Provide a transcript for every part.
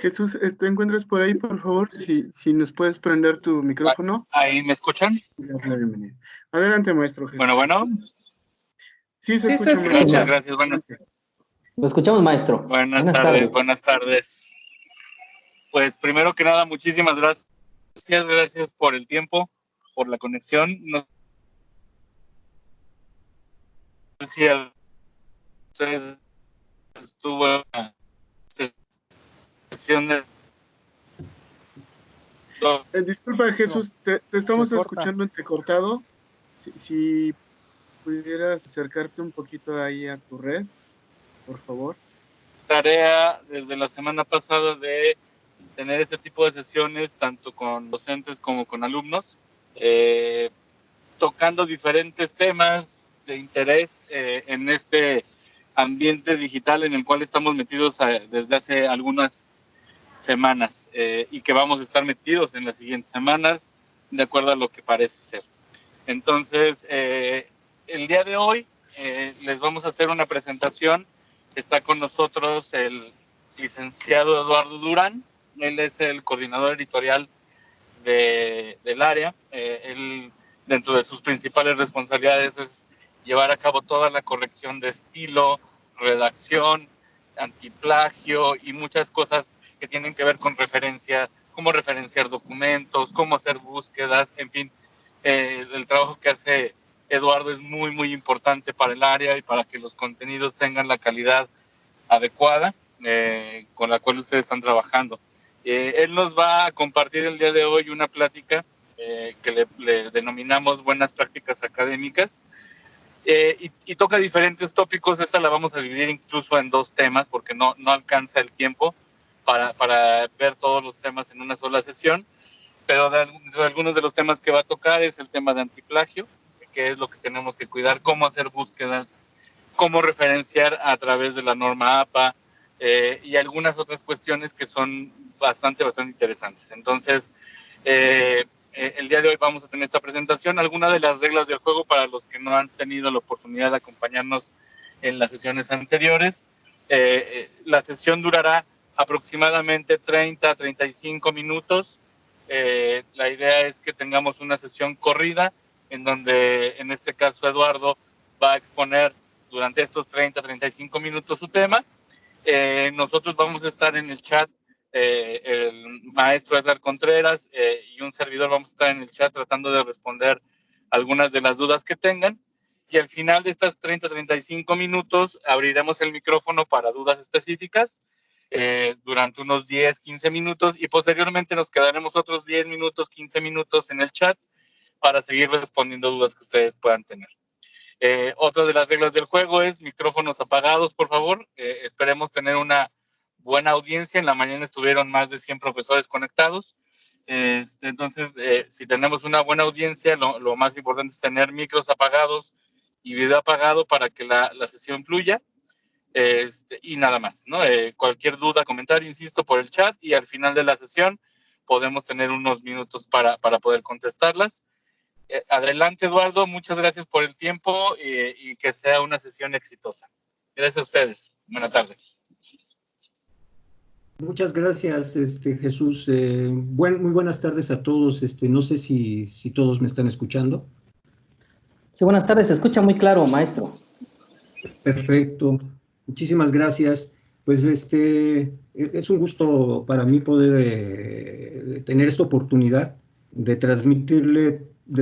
Jesús, ¿te encuentras por ahí, por favor? Si nos puedes prender tu micrófono. ¿Ahí me escuchan? Gracias, la bienvenida. Adelante, maestro Jesús. Bueno. Sí, se escucha. Gracias. Lo escuchamos, maestro. Buenas tardes. Pues primero que nada, muchísimas gracias por el tiempo, por la conexión. No sé si a ustedes estuvo en la sesión de... Disculpa, Jesús, te estamos escuchando entrecortado. Si pudieras acercarte un poquito ahí a tu red, por favor. Tarea desde la semana pasada de tener este tipo de sesiones, tanto con docentes como con alumnos, tocando diferentes temas de interés en este ambiente digital en el cual estamos metidos desde hace algunas semanas y que vamos a estar metidos en las siguientes semanas, de acuerdo a lo que parece ser. Entonces, el día de hoy les vamos a hacer una presentación. Está con nosotros el licenciado Eduardo Durán. Él es el coordinador editorial del área. Él, dentro de sus principales responsabilidades, es llevar a cabo toda la corrección de estilo, redacción, antiplagio y muchas cosas que tienen que ver con referencia, cómo referenciar documentos, cómo hacer búsquedas, en fin. El trabajo que hace Eduardo es muy, muy importante para el área y para que los contenidos tengan la calidad adecuada con la cual ustedes están trabajando. Él nos va a compartir el día de hoy una plática que le denominamos Buenas Prácticas Académicas y toca diferentes tópicos. Esta la vamos a dividir incluso en dos temas porque no alcanza el tiempo para ver todos los temas en una sola sesión, pero de algunos de los temas que va a tocar es el tema de antiplagio, que es lo que tenemos que cuidar, cómo hacer búsquedas, cómo referenciar a través de la norma APA y algunas otras cuestiones que son bastante interesantes. Entonces, el día de hoy vamos a tener esta presentación, algunas de las reglas del juego para los que no han tenido la oportunidad de acompañarnos en las sesiones anteriores. La sesión durará aproximadamente 30-35 minutos. La idea es que tengamos una sesión corrida en donde, en este caso, Eduardo va a exponer durante estos 30-35 minutos su tema. Nosotros vamos a estar en el chat, el maestro Edgar Contreras y un servidor vamos a estar en el chat tratando de responder algunas de las dudas que tengan. Y al final de estas 30-35 minutos abriremos el micrófono para dudas específicas durante unos 10-15 minutos y posteriormente nos quedaremos otros 10 minutos, 15 minutos en el chat para seguir respondiendo dudas que ustedes puedan tener. Otra de las reglas del juego es micrófonos apagados, por favor. Esperemos tener una buena audiencia. En la mañana estuvieron más de 100 profesores conectados. Entonces, si tenemos una buena audiencia, lo más importante es tener micros apagados y video apagado para que la sesión fluya. Y nada más, ¿no? Cualquier duda, comentario, insisto, por el chat y al final de la sesión podemos tener unos minutos para poder contestarlas. Adelante, Eduardo, muchas gracias por el tiempo y que sea una sesión exitosa. Gracias a ustedes. Buenas tardes. Muchas gracias, Jesús. Muy buenas tardes a todos. No sé si todos me están escuchando. Sí, buenas tardes. Se escucha muy claro, maestro. Perfecto. Muchísimas gracias. Pues es un gusto para mí poder tener esta oportunidad de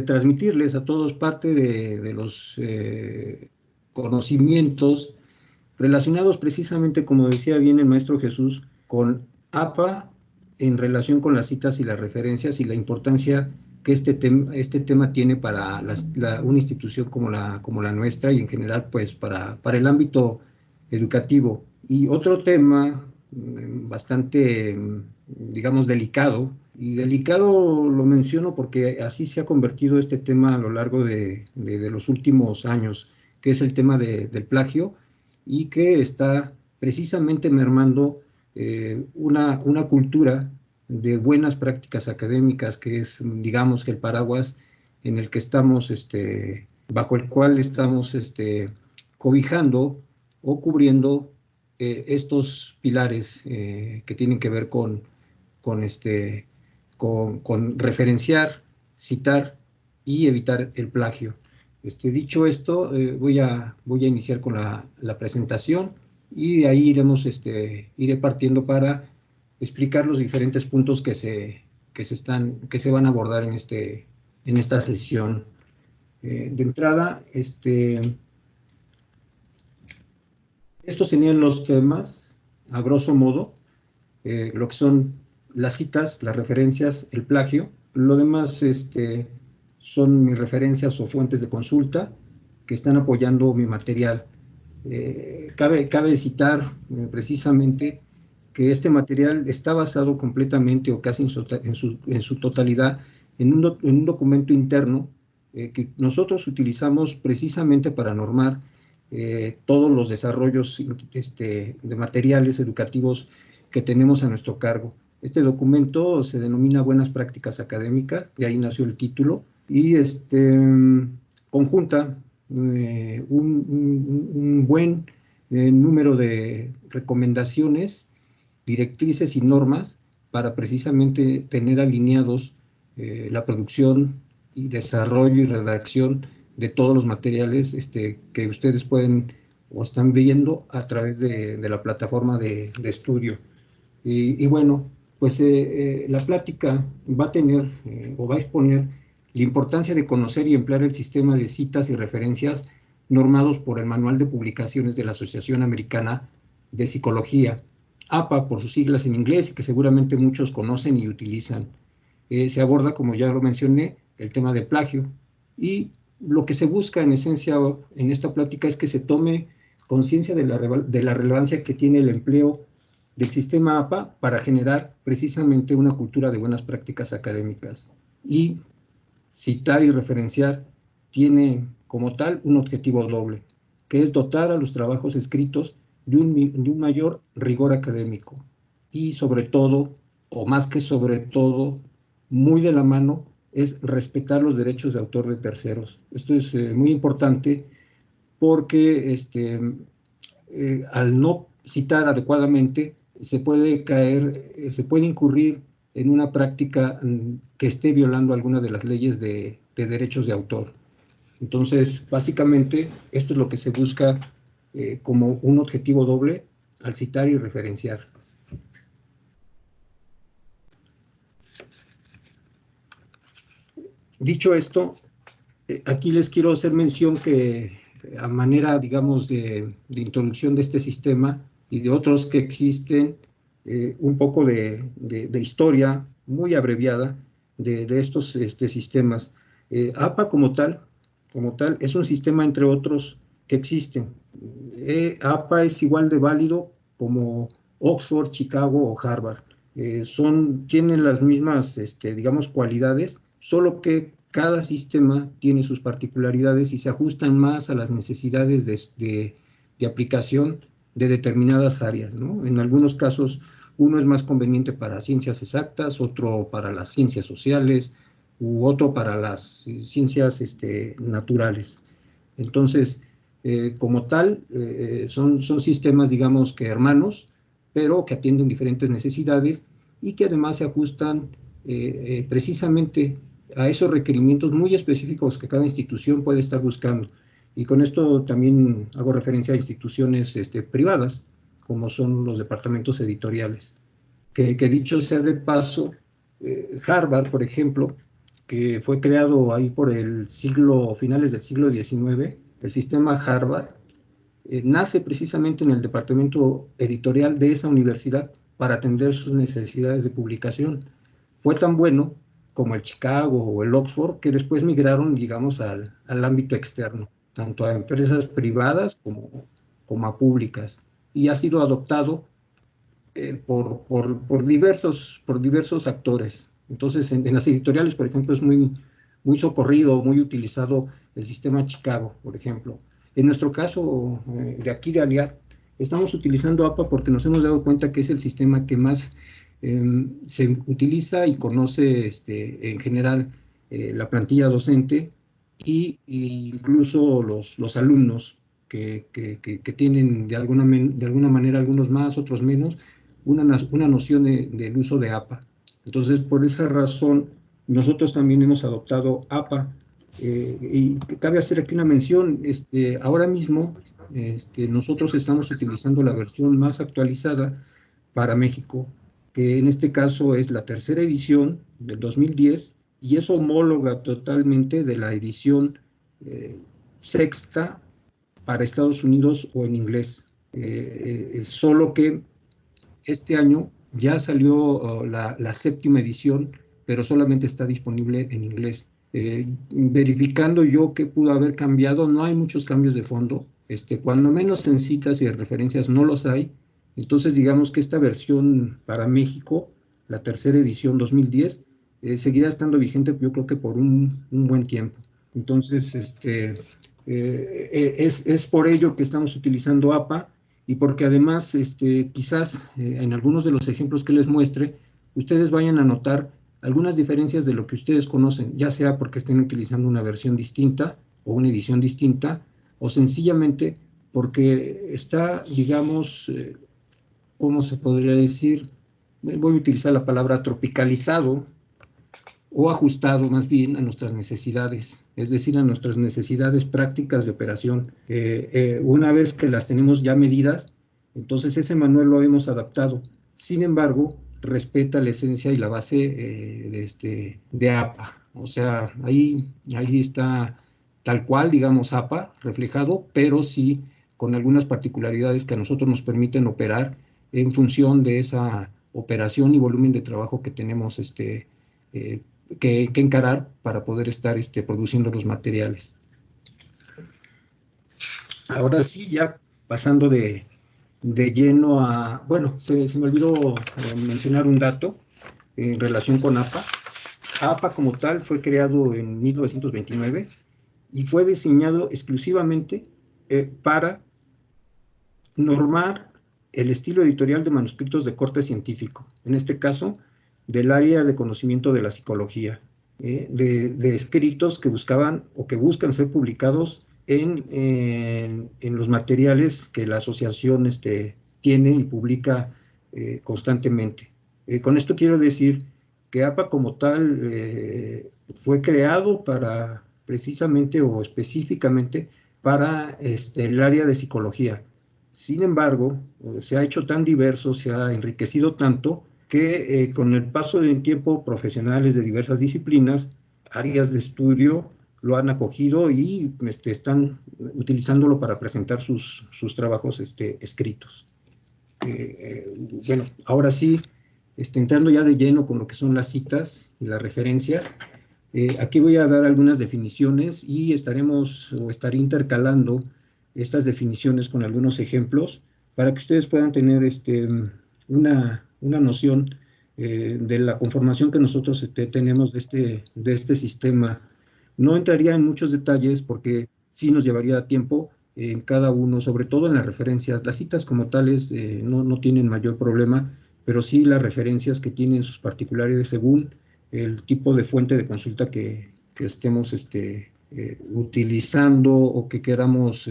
transmitirles a todos parte de los conocimientos relacionados precisamente, como decía bien el maestro Jesús, con APA en relación con las citas y las referencias y la importancia que este tema tiene para una institución como la nuestra y en general pues para el ámbito educativo. Y otro tema bastante, digamos, delicado, y delicado lo menciono porque así se ha convertido este tema a lo largo de los últimos años, que es el tema del plagio, y que está precisamente mermando una cultura de buenas prácticas académicas, que es, digamos, que el paraguas en el que estamos, bajo el cual estamos cobijando o cubriendo estos pilares que tienen que ver con referenciar, citar y evitar el plagio. Dicho esto, voy a iniciar con la presentación y de ahí iré partiendo para explicar los diferentes puntos que se van a abordar en esta sesión. De entrada, estos serían los temas, a grosso modo, lo que son las citas, las referencias, el plagio. Lo demás son mis referencias o fuentes de consulta que están apoyando mi material. Cabe citar precisamente que este material está basado completamente o casi en su totalidad en un documento interno que nosotros utilizamos precisamente para normar todos los desarrollos de materiales educativos que tenemos a nuestro cargo. Este documento se denomina Buenas Prácticas Académicas, de ahí nació el título, y conjunta un buen número de recomendaciones, directrices y normas para precisamente tener alineados la producción y desarrollo y redacción de todos los materiales que ustedes pueden o están viendo a través de la plataforma de estudio. Y bueno, pues la plática va a tener o va a exponer la importancia de conocer y emplear el sistema de citas y referencias normados por el Manual de Publicaciones de la Asociación Americana de Psicología, APA por sus siglas en inglés, y que seguramente muchos conocen y utilizan. Se aborda, como ya lo mencioné, el tema del plagio, y lo que se busca en esencia en esta plática es que se tome conciencia de la relevancia que tiene el empleo del sistema APA para generar precisamente una cultura de buenas prácticas académicas. Y citar y referenciar tiene como tal un objetivo doble, que es dotar a los trabajos escritos de un mayor rigor académico y sobre todo, o más que sobre todo, muy de la mano, es respetar los derechos de autor de terceros. Esto es muy importante porque al no citar adecuadamente se puede incurrir en una práctica que esté violando alguna de las leyes de derechos de autor. Entonces, básicamente, esto es lo que se busca como un objetivo doble al citar y referenciar. Dicho esto, aquí les quiero hacer mención que a manera, digamos, de introducción de este sistema y de otros que existen, un poco de historia muy abreviada de estos sistemas. APA como tal, es un sistema entre otros que existen. APA es igual de válido como Oxford, Chicago o Harvard. Tienen las mismas, digamos, cualidades, solo que cada sistema tiene sus particularidades y se ajustan más a las necesidades de aplicación de determinadas áreas, ¿no? En algunos casos, uno es más conveniente para ciencias exactas, otro para las ciencias sociales, u otro para las ciencias naturales. Entonces, como tal, son sistemas, digamos, que hermanos, pero que atienden diferentes necesidades y que además se ajustan precisamente a esos requerimientos muy específicos que cada institución puede estar buscando. Y con esto también hago referencia a instituciones privadas, como son los departamentos editoriales. Que dicho sea de paso, Harvard, por ejemplo, que fue creado ahí por finales del siglo XIX, el sistema Harvard, nace precisamente en el departamento editorial de esa universidad para atender sus necesidades de publicación. Fue tan bueno como el Chicago o el Oxford, que después migraron, digamos, al ámbito externo, tanto a empresas privadas como a públicas, y ha sido adoptado por diversos actores. Entonces, en las editoriales, por ejemplo, es muy socorrido, muy utilizado el sistema Chicago, por ejemplo. En nuestro caso, de aquí de Aliad, estamos utilizando APA porque nos hemos dado cuenta que es el sistema que más se utiliza y conoce en general la plantilla docente y incluso los alumnos. que tienen de alguna manera, algunos más, otros menos, una noción del uso de APA. Entonces, por esa razón, nosotros también hemos adoptado APA. Y cabe hacer aquí una mención, ahora mismo nosotros estamos utilizando la versión más actualizada para México, que en este caso es la tercera edición del 2010, y es homóloga totalmente de la edición sexta para Estados Unidos o en inglés. Solo que este año ya salió la séptima edición, pero solamente está disponible en inglés. Verificando yo qué pudo haber cambiado, no hay muchos cambios de fondo. Cuando menos en citas y referencias no los hay. Entonces, digamos que esta versión para México, la tercera edición 2010, seguirá estando vigente, yo creo que por un buen tiempo. Entonces, es por ello que estamos utilizando APA, y porque además, quizás en algunos de los ejemplos que les muestre, ustedes vayan a notar algunas diferencias de lo que ustedes conocen, ya sea porque estén utilizando una versión distinta o una edición distinta, o sencillamente porque está, digamos, ¿cómo se podría decir? Voy a utilizar la palabra tropicalizado, o ajustado más bien a nuestras necesidades, es decir, a nuestras necesidades prácticas de operación. Una vez que las tenemos ya medidas, entonces ese manual lo hemos adaptado. Sin embargo, respeta la esencia y la base de APA. O sea, ahí está tal cual, digamos, APA reflejado, pero sí con algunas particularidades que a nosotros nos permiten operar en función de esa operación y volumen de trabajo que tenemos que encarar para poder estar produciendo los materiales. Ahora sí, ya pasando de lleno a... Bueno, se me olvidó mencionar un dato en relación con APA. APA como tal fue creado en 1929 y fue diseñado exclusivamente para normar el estilo editorial de manuscritos de corte científico, en este caso del área de conocimiento de la psicología, de escritos que buscaban o que buscan ser publicados en los materiales que la asociación tiene y publica constantemente. Con esto quiero decir que APA como tal fue creado para precisamente o específicamente para el área de psicología. Sin embargo, se ha hecho tan diverso, se ha enriquecido tanto, que con el paso del tiempo profesionales de diversas disciplinas, áreas de estudio, lo han acogido y están utilizándolo para presentar sus trabajos escritos. Bueno, ahora sí, entrando ya de lleno con lo que son las citas y las referencias, aquí voy a dar algunas definiciones y estaré intercalando estas definiciones con algunos ejemplos para que ustedes puedan tener una noción de la conformación que nosotros tenemos de este sistema. No entraría en muchos detalles porque sí nos llevaría tiempo en cada uno, sobre todo en las referencias. Las citas como tales no tienen mayor problema, pero sí las referencias que tienen sus particularidades según el tipo de fuente de consulta que estemos utilizando o que queramos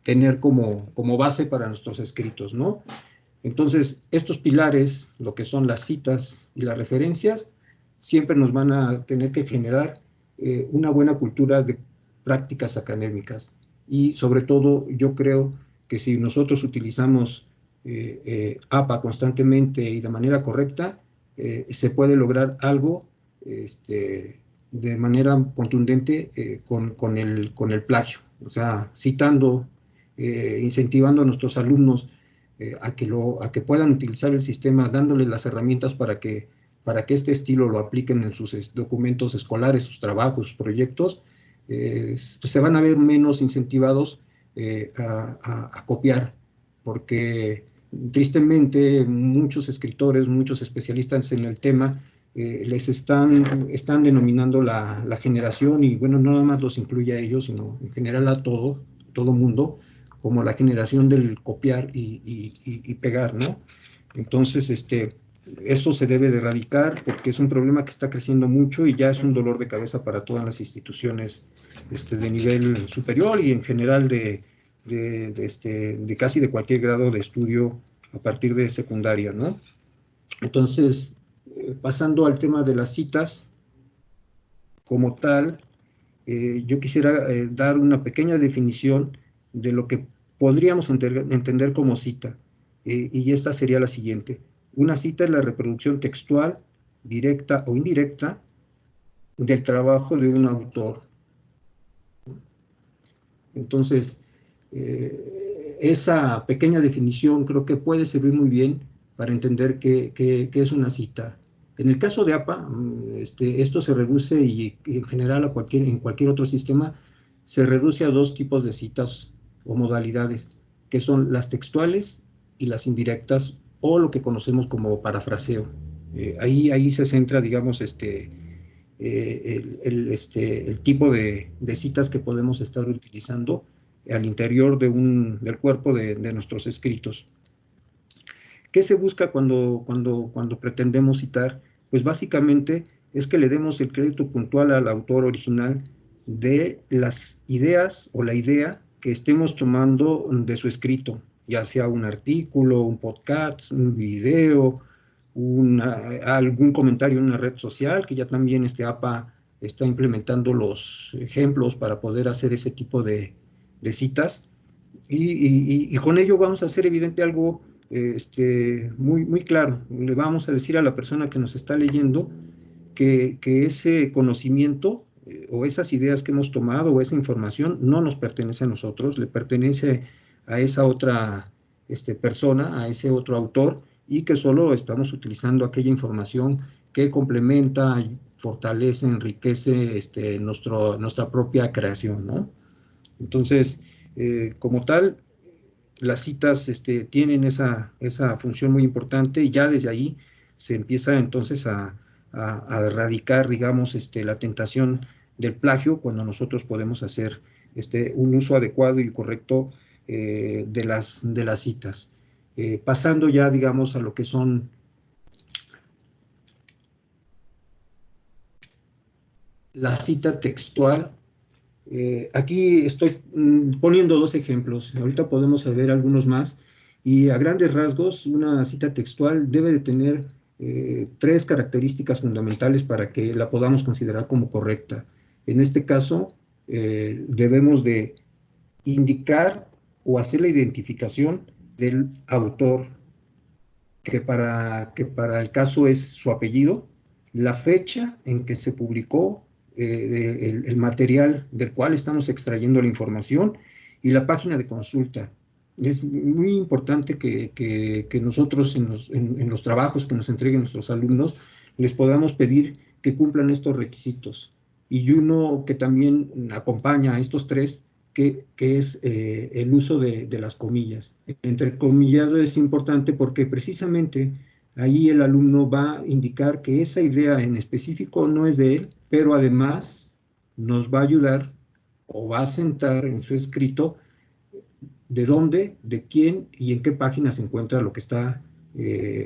tener como base para nuestros escritos, ¿no? Entonces, estos pilares, lo que son las citas y las referencias, siempre nos van a tener que generar una buena cultura de prácticas académicas. Y sobre todo, yo creo que si nosotros utilizamos APA constantemente y de manera correcta, se puede lograr algo de manera contundente con el plagio. O sea, citando, incentivando a nuestros alumnos a que puedan utilizar el sistema, dándoles las herramientas para que este estilo lo apliquen en sus documentos escolares, sus trabajos, sus proyectos, pues se van a ver menos incentivados a copiar, porque tristemente muchos escritores, muchos especialistas en el tema les están denominando la generación, y bueno, no nada más los incluye a ellos, sino en general a todo mundo, como la generación del copiar y pegar, ¿no? Entonces, Esto se debe de erradicar porque es un problema que está creciendo mucho y ya es un dolor de cabeza para todas las instituciones de nivel superior y en general de casi de cualquier grado de estudio a partir de secundaria, ¿no? Entonces, pasando al tema de las citas, como tal, yo quisiera dar una pequeña definición de lo que podríamos entender como cita, y esta sería la siguiente. Una cita es la reproducción textual, directa o indirecta, del trabajo de un autor. Entonces, esa pequeña definición creo que puede servir muy bien para entender qué es una cita. En el caso de APA, esto se reduce y en general en cualquier otro sistema se reduce a dos tipos de citas o modalidades, que son las textuales y las indirectas, o lo que conocemos como parafraseo. Ahí se centra, digamos, el tipo de citas que podemos estar utilizando al interior del cuerpo de nuestros escritos. ¿Qué se busca cuando pretendemos citar? Pues básicamente es que le demos el crédito puntual al autor original de las ideas o la idea que estemos tomando de su escrito, ya sea un artículo, un podcast, un video, algún comentario en una red social, que ya también APA está implementando los ejemplos para poder hacer ese tipo de citas, y con ello vamos a hacer evidente algo muy claro. Le vamos a decir a la persona que nos está leyendo que ese conocimiento o esas ideas que hemos tomado o esa información no nos pertenece a nosotros, le pertenece a esa otra persona, a ese otro autor, y que solo estamos utilizando aquella información que complementa, fortalece, enriquece nuestra propia creación, ¿no? Entonces, como tal, las citas tienen esa función muy importante, y ya desde ahí se empieza entonces a erradicar, digamos, la tentación del plagio, cuando nosotros podemos hacer un uso adecuado y correcto de las citas. Pasando ya, digamos, a lo que son la cita textual. Aquí estoy poniendo dos ejemplos, ahorita podemos ver algunos más, y a grandes rasgos una cita textual debe de tener tres características fundamentales para que la podamos considerar como correcta. En este caso, debemos de indicar o hacer la identificación del autor, que para el caso es su apellido, la fecha en que se publicó el material del cual estamos extrayendo la información, y la página de consulta. Es muy importante que nosotros en los trabajos que nos entreguen nuestros alumnos les podamos pedir que cumplan estos requisitos. Y uno que también acompaña a estos tres, que es el uso de las comillas. Entrecomillado es importante porque precisamente ahí el alumno va a indicar que esa idea en específico no es de él, pero además nos va a ayudar o va a sentar en su escrito de dónde, de quién y en qué página se encuentra lo que está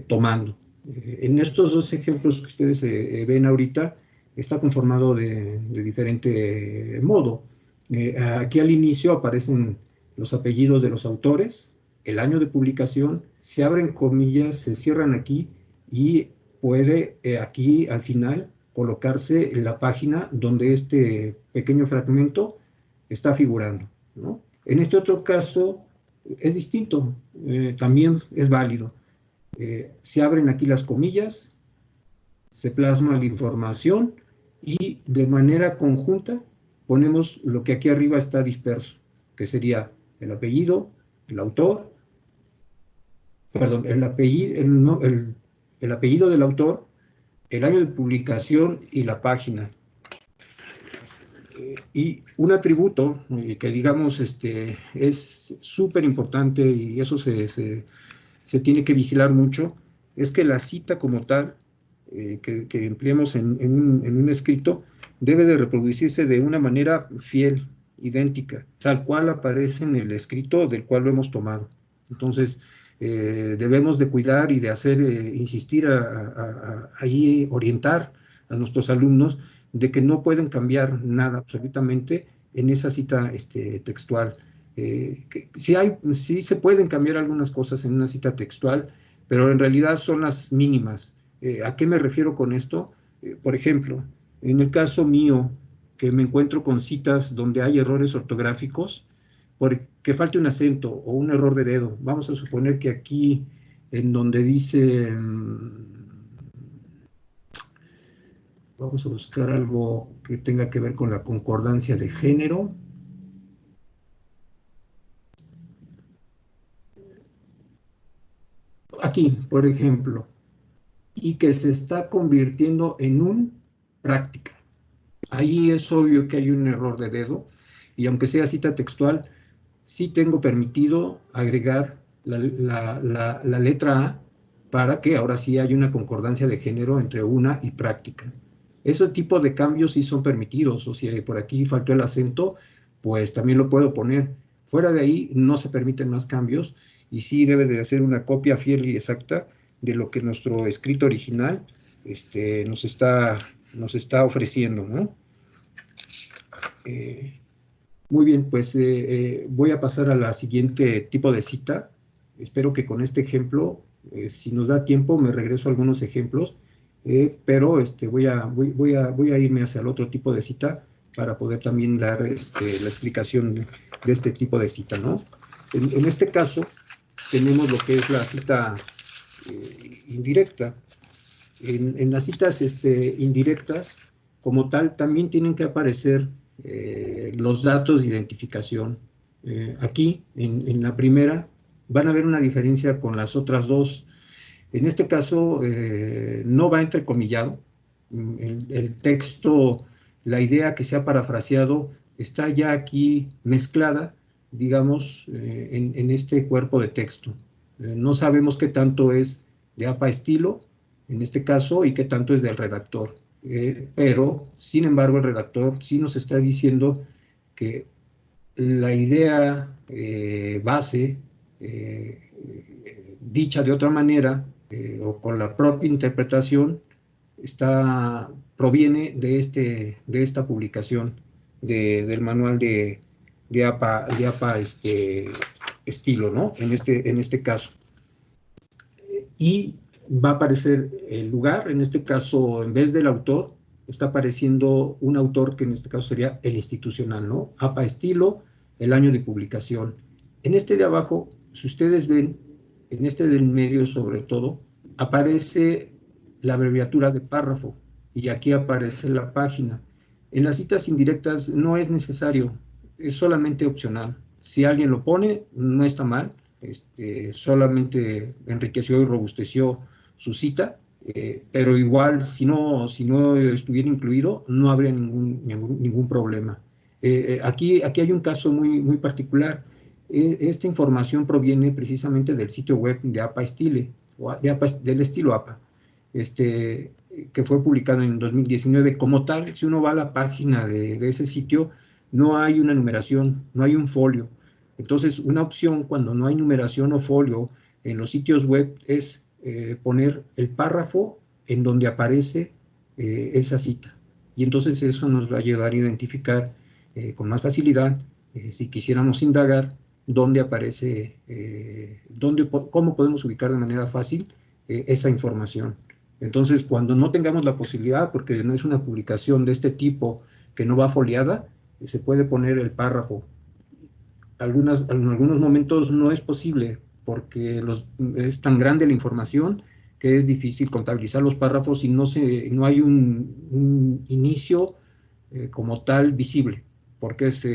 tomando. En estos dos ejemplos que ustedes ven ahorita, está conformado de diferente modo. Aquí al inicio aparecen los apellidos de los autores, el año de publicación, se abren comillas, se cierran aquí, y puede aquí al final colocarse en la página donde este pequeño fragmento está figurando, ¿no? En este otro caso es distinto, también es válido. Se abren aquí las comillas, se plasma la información, y de manera conjunta ponemos lo que aquí arriba está disperso, que sería el apellido, el autor, perdón, el apellido del autor, el año de publicación y la página. Y un atributo que digamos es súper importante, y eso se tiene que vigilar mucho, es que la cita como tal que empleemos en un escrito debe de reproducirse de una manera fiel, idéntica, tal cual aparece en el escrito del cual lo hemos tomado. Entonces, debemos de cuidar y de hacer, insistir ahí, orientar a nuestros alumnos de que no pueden cambiar nada absolutamente en esa cita textual. Sí se pueden cambiar algunas cosas en una cita textual, pero en realidad son las mínimas. ¿A qué me refiero con esto? Por ejemplo, en el caso mío, que me encuentro con citas donde hay errores ortográficos, porque falte un acento o un error de dedo. Vamos a suponer que aquí, en donde dice, vamos a buscar algo que tenga que ver con la concordancia de género. Aquí, por ejemplo, y que se está convirtiendo en un práctica. Ahí es obvio que hay un error de dedo, y aunque sea cita textual, sí tengo permitido agregar la letra A para que ahora sí haya una concordancia de género entre una y práctica. Ese tipo de cambios sí son permitidos, o si por aquí faltó el acento, pues también lo puedo poner. Fuera de ahí no se permiten más cambios, y sí debe de hacer una copia fiel y exacta de lo que nuestro escrito original nos está ofreciendo, ¿no? Muy bien, pues voy a pasar a la siguiente tipo de cita. Espero que con este ejemplo, si nos da tiempo, me regreso a algunos ejemplos, pero voy a irme hacia el otro tipo de cita para poder también dar la explicación de este tipo de cita, ¿no? En este caso, tenemos lo que es la cita indirecta. En las citas indirectas, como tal, también tienen que aparecer los datos de identificación. Aquí, en la primera, van a ver una diferencia con las otras dos. En este caso, no va entrecomillado. El texto, la idea que se ha parafraseado, está ya aquí mezclada, digamos, en este cuerpo de texto. No sabemos qué tanto es de APA estilo, en este caso, y qué tanto es del redactor. Pero, sin embargo, el redactor sí nos está diciendo que la idea base, dicha de otra manera, o con la propia interpretación, proviene de esta publicación del manual de APA estilo, ¿no? En este caso. Y va a aparecer el lugar, en este caso, en vez del autor, está apareciendo un autor que en este caso sería el institucional, ¿no? APA estilo, el año de publicación. En este de abajo, si ustedes ven, en este del medio sobre todo, aparece la abreviatura de párrafo, y aquí aparece la página. En las citas indirectas no es necesario, es solamente opcional. Si alguien lo pone, no está mal, solamente enriqueció y robusteció su cita, pero igual si no estuviera incluido, no habría ningún problema. Aquí hay un caso muy particular. Esta información proviene precisamente del sitio web de APA Style, del estilo APA, que fue publicado en 2019. Como tal, si uno va a la página de ese sitio, no hay una numeración, no hay un folio. Entonces, una opción cuando no hay numeración o folio en los sitios web es poner el párrafo en donde aparece esa cita. Y entonces eso nos va a ayudar a identificar con más facilidad, si quisiéramos indagar, dónde aparece, cómo podemos ubicar de manera fácil esa información. Entonces, cuando no tengamos la posibilidad, porque no es una publicación de este tipo que no va foliada, se puede poner el párrafo. En algunos momentos no es posible, porque es tan grande la información que es difícil contabilizar los párrafos y no hay un inicio como tal visible, porque es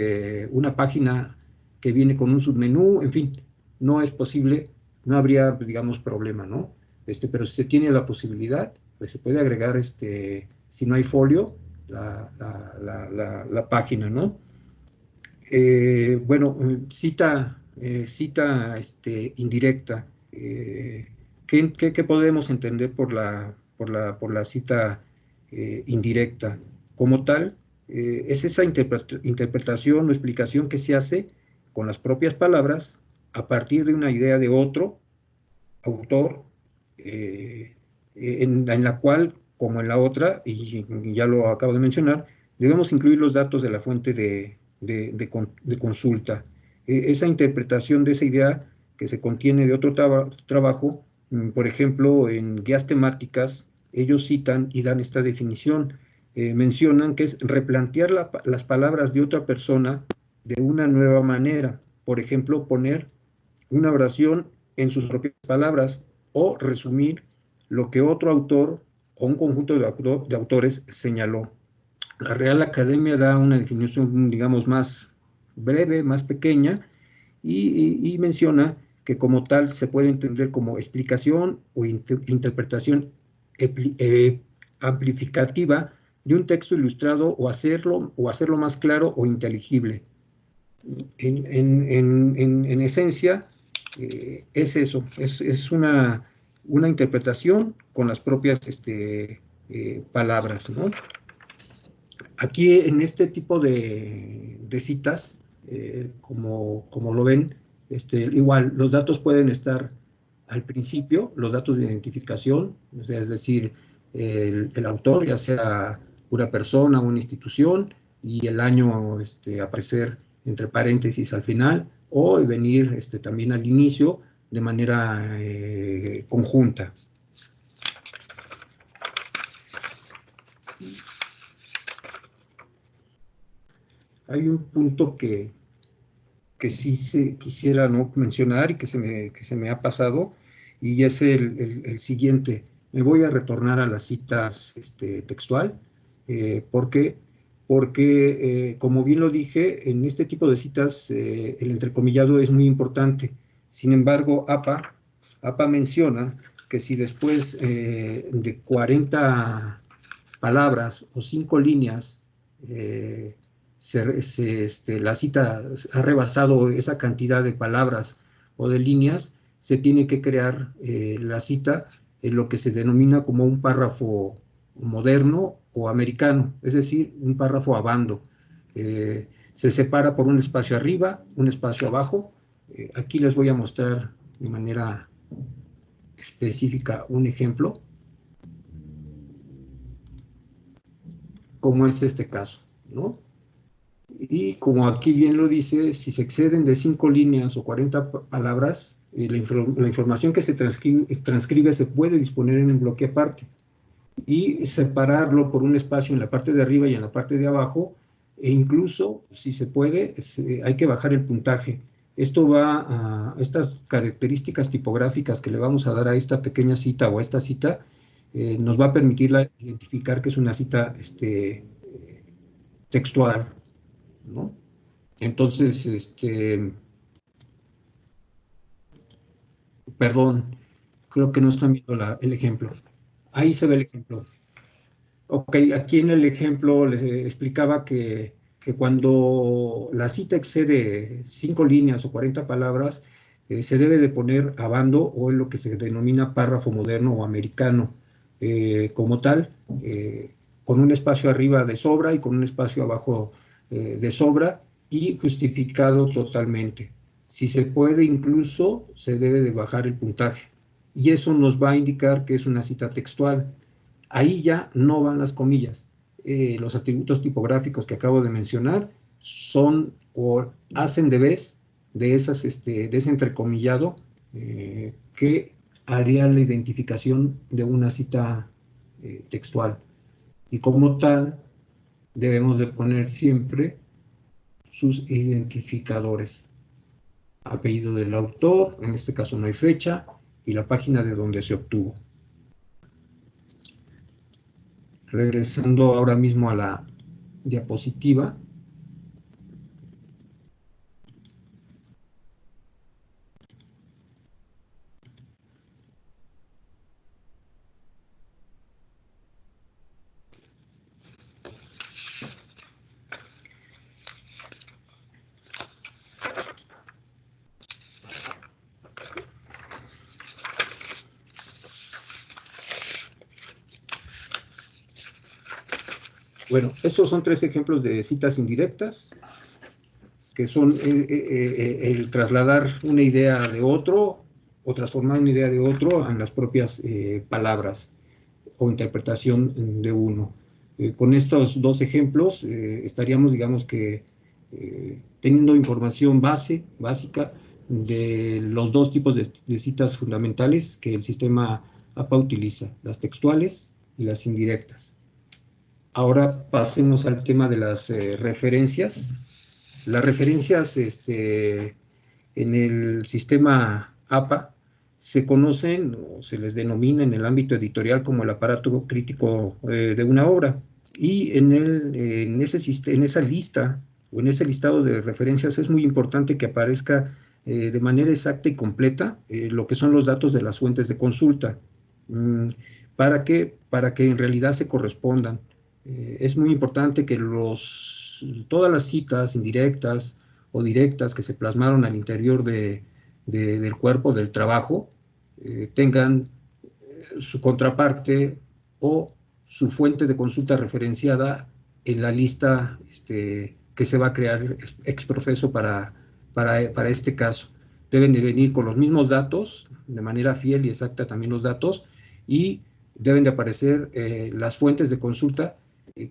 una página que viene con un submenú, en fin, no es posible, no habría, digamos, problema, ¿no? Pero si se tiene la posibilidad, pues se puede agregar, si no hay folio, la página, ¿no? Bueno, cita indirecta. ¿Qué podemos entender por la cita indirecta? Como tal, es esa interpretación o explicación que se hace con las propias palabras a partir de una idea de otro, autor, en la cual, como en la otra, y ya lo acabo de mencionar, debemos incluir los datos de la fuente de consulta. Esa interpretación de esa idea que se contiene de otro trabajo, por ejemplo, en guías temáticas, ellos citan y dan esta definición. Mencionan que es replantear las palabras de otra persona de una nueva manera. Por ejemplo, poner una oración en sus propias palabras o resumir lo que otro autor o un conjunto de autores señaló. La Real Academia da una definición, digamos, más breve, más pequeña, y menciona que como tal se puede entender como explicación o interpretación amplificativa de un texto ilustrado o hacerlo más claro o inteligible. En esencia, es eso, es una interpretación con las propias palabras, ¿no? Aquí en este tipo de citas, como lo ven, igual los datos pueden estar al principio, los datos de identificación, o sea, es decir, el autor, ya sea una persona o una institución, y el año aparecer entre paréntesis al final, o venir también al inicio de manera conjunta. Hay un punto que sí quisiera no mencionar y que se me ha pasado, y es el siguiente. Me voy a retornar a las citas textual, porque como bien lo dije, en este tipo de citas el entrecomillado es muy importante. Sin embargo, APA menciona que si después de 40 palabras o 5 líneas la cita ha rebasado esa cantidad de palabras o de líneas, se tiene que crear la cita en lo que se denomina como un párrafo moderno o americano, es decir, un párrafo abando. Se separa por un espacio arriba, un espacio abajo. Aquí les voy a mostrar de manera específica un ejemplo, como es este caso, ¿no? Y como aquí bien lo dice, si se exceden de 5 líneas o 40 palabras, la información que se transcribe se puede disponer en un bloque aparte y separarlo por un espacio en la parte de arriba y en la parte de abajo, e incluso, si se puede, hay que bajar el puntaje. Esto va a estas características tipográficas que le vamos a dar a esta pequeña cita o a esta cita, nos va a permitir identificar que es una cita textual, ¿no? Entonces, perdón, creo que no están viendo el ejemplo. Ahí se ve el ejemplo. Ok, aquí en el ejemplo les explicaba que cuando la cita excede 5 líneas o 40 palabras, se debe de poner abando o en lo que se denomina párrafo moderno o americano, como tal, con un espacio arriba de sobra y con un espacio abajo de sobra, y justificado totalmente. Si se puede, incluso se debe de bajar el puntaje, y eso nos va a indicar que es una cita textual. Ahí ya no van las comillas. Los atributos tipográficos que acabo de mencionar son o hacen de vez de ese entrecomillado que haría la identificación de una cita textual. Y como tal, debemos de poner siempre sus identificadores. Apellido del autor, en este caso no hay fecha, y la página de donde se obtuvo. Regresando ahora mismo a la diapositiva. Bueno, estos son 3 ejemplos de citas indirectas, que son el trasladar una idea de otro o transformar una idea de otro en las propias palabras o interpretación de uno. Con estos dos ejemplos estaríamos, digamos que, teniendo información básica de los dos tipos de citas fundamentales que el sistema APA utiliza, las textuales y las indirectas. Ahora pasemos al tema de las referencias. Las referencias en el sistema APA se conocen o se les denomina en el ámbito editorial como el aparato crítico de una obra. Y en esa lista o en ese listado de referencias es muy importante que aparezca de manera exacta y completa lo que son los datos de las fuentes de consulta. ¿Para qué? Para que en realidad se correspondan. Es muy importante que todas las citas indirectas o directas que se plasmaron al interior del cuerpo del trabajo tengan su contraparte o su fuente de consulta referenciada en la lista que se va a crear ex profeso para este caso. Deben de venir con los mismos datos, de manera fiel y exacta también los datos, y deben de aparecer las fuentes de consulta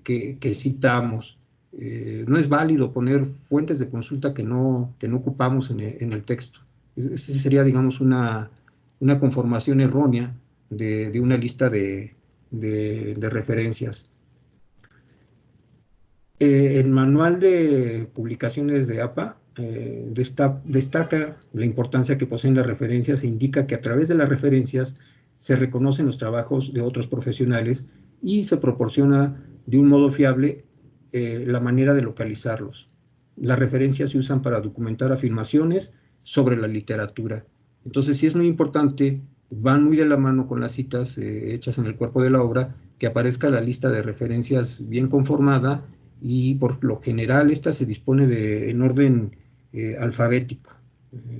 que citamos. No es válido poner fuentes de consulta que no ocupamos en el texto. Esa sería, digamos, una conformación errónea de una lista de referencias. El manual de publicaciones de APA destaca la importancia que poseen las referencias e indica que a través de las referencias se reconocen los trabajos de otros profesionales y se proporciona de un modo fiable la manera de localizarlos. Las referencias se usan para documentar afirmaciones sobre la literatura. Entonces, sí es muy importante, van muy de la mano con las citas hechas en el cuerpo de la obra, que aparezca la lista de referencias bien conformada, y por lo general esta se dispone en orden alfabético.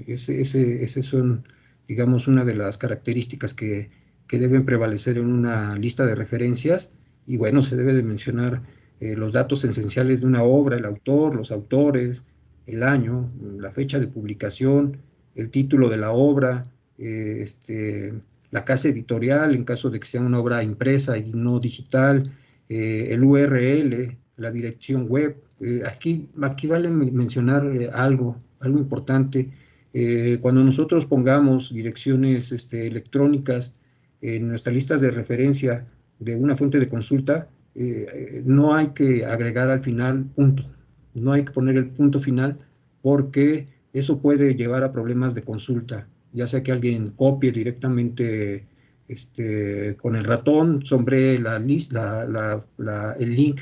Ese son, digamos, una de las características que deben prevalecer en una lista de referencias. Y bueno, se debe de mencionar los datos esenciales de una obra, el autor, los autores, el año, la fecha de publicación, el título de la obra, la casa editorial en caso de que sea una obra impresa y no digital, el URL, la dirección web. Aquí vale mencionar algo importante. Cuando nosotros pongamos direcciones electrónicas en nuestras listas de referencia de una fuente de consulta, no hay que agregar al final punto, no hay que poner el punto final, porque eso puede llevar a problemas de consulta, ya sea que alguien copie directamente con el ratón, sombree el link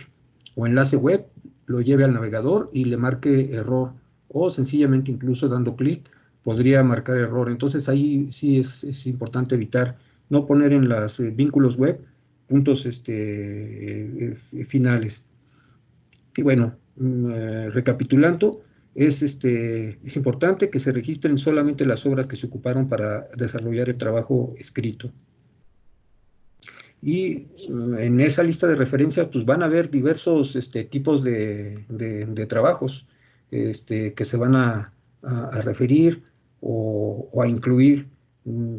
o enlace web, lo lleve al navegador y le marque error, o sencillamente incluso dando clic podría marcar error. Entonces ahí sí es importante evitar no poner en los vínculos web puntos finales. Y bueno, recapitulando, es importante que se registren solamente las obras que se ocuparon para desarrollar el trabajo escrito. Y en esa lista de referencias pues van a haber diversos tipos de trabajos que se van a referir o a incluir.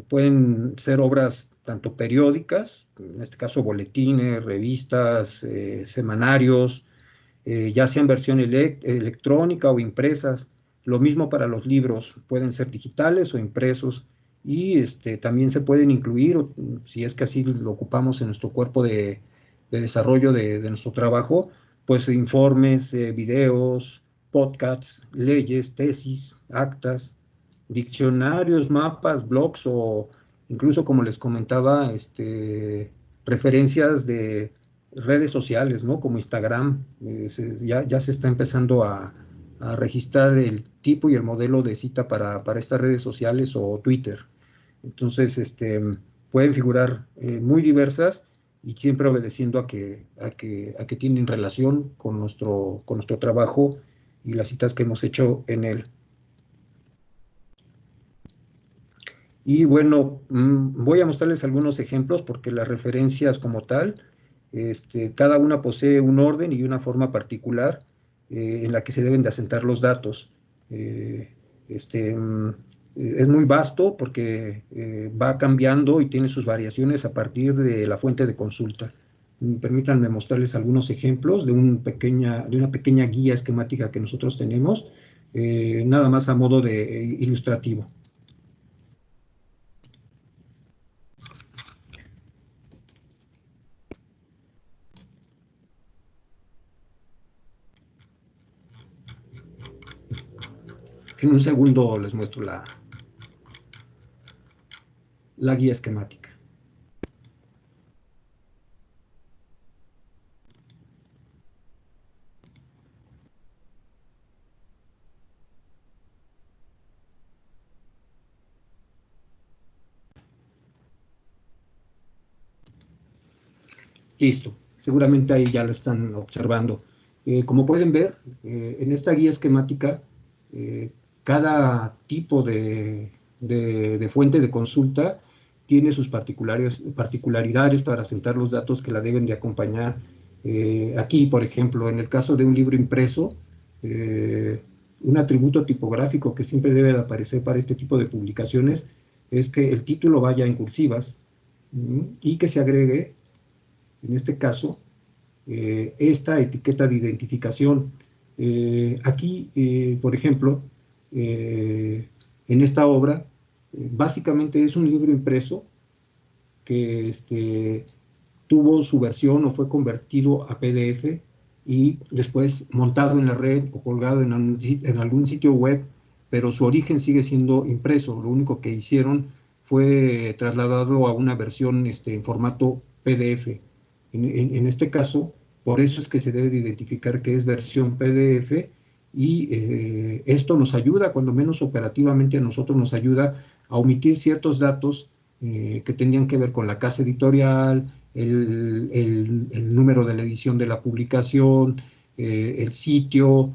Pueden ser obras tanto periódicas, en este caso boletines, revistas, semanarios, ya sean versión electrónica o impresas. Lo mismo para los libros, pueden ser digitales o impresos, y también se pueden incluir, si es que así lo ocupamos en nuestro cuerpo de desarrollo de nuestro trabajo, pues informes, videos, podcasts, leyes, tesis, actas, diccionarios, mapas, blogs, o incluso, como les comentaba, referencias de redes sociales, ¿no? Como Instagram. Ya se está empezando a registrar el tipo y el modelo de cita para estas redes sociales, o Twitter. Entonces, pueden figurar muy diversas, y siempre obedeciendo a que tienen relación con nuestro trabajo y las citas que hemos hecho en él. Y bueno, voy a mostrarles algunos ejemplos, porque las referencias como tal, cada una posee un orden y una forma particular en la que se deben de asentar los datos. Es muy vasto porque va cambiando y tiene sus variaciones a partir de la fuente de consulta. Permítanme mostrarles algunos ejemplos de una pequeña guía esquemática que nosotros tenemos, nada más a modo de ilustrativo. En un segundo les muestro la guía esquemática. Listo, seguramente ahí ya lo están observando. Como pueden ver, en esta guía esquemática, cada tipo de fuente de consulta tiene sus particularidades para asentar los datos que la deben de acompañar. Aquí, por ejemplo, en el caso de un libro impreso, un atributo tipográfico que siempre debe de aparecer para este tipo de publicaciones es que el título vaya en cursivas y que se agregue, en este caso, esta etiqueta de identificación. Aquí, por ejemplo, en esta obra, básicamente es un libro impreso que tuvo su versión o fue convertido a PDF y después montado en la red o colgado en algún sitio web, pero su origen sigue siendo impreso. Lo único que hicieron fue trasladarlo a una versión en formato PDF. En este caso, por eso es que se debe de identificar que es versión PDF y esto nos ayuda, cuando menos operativamente a nosotros nos ayuda a omitir ciertos datos que tenían que ver con la casa editorial, el número de la edición de la publicación, el sitio,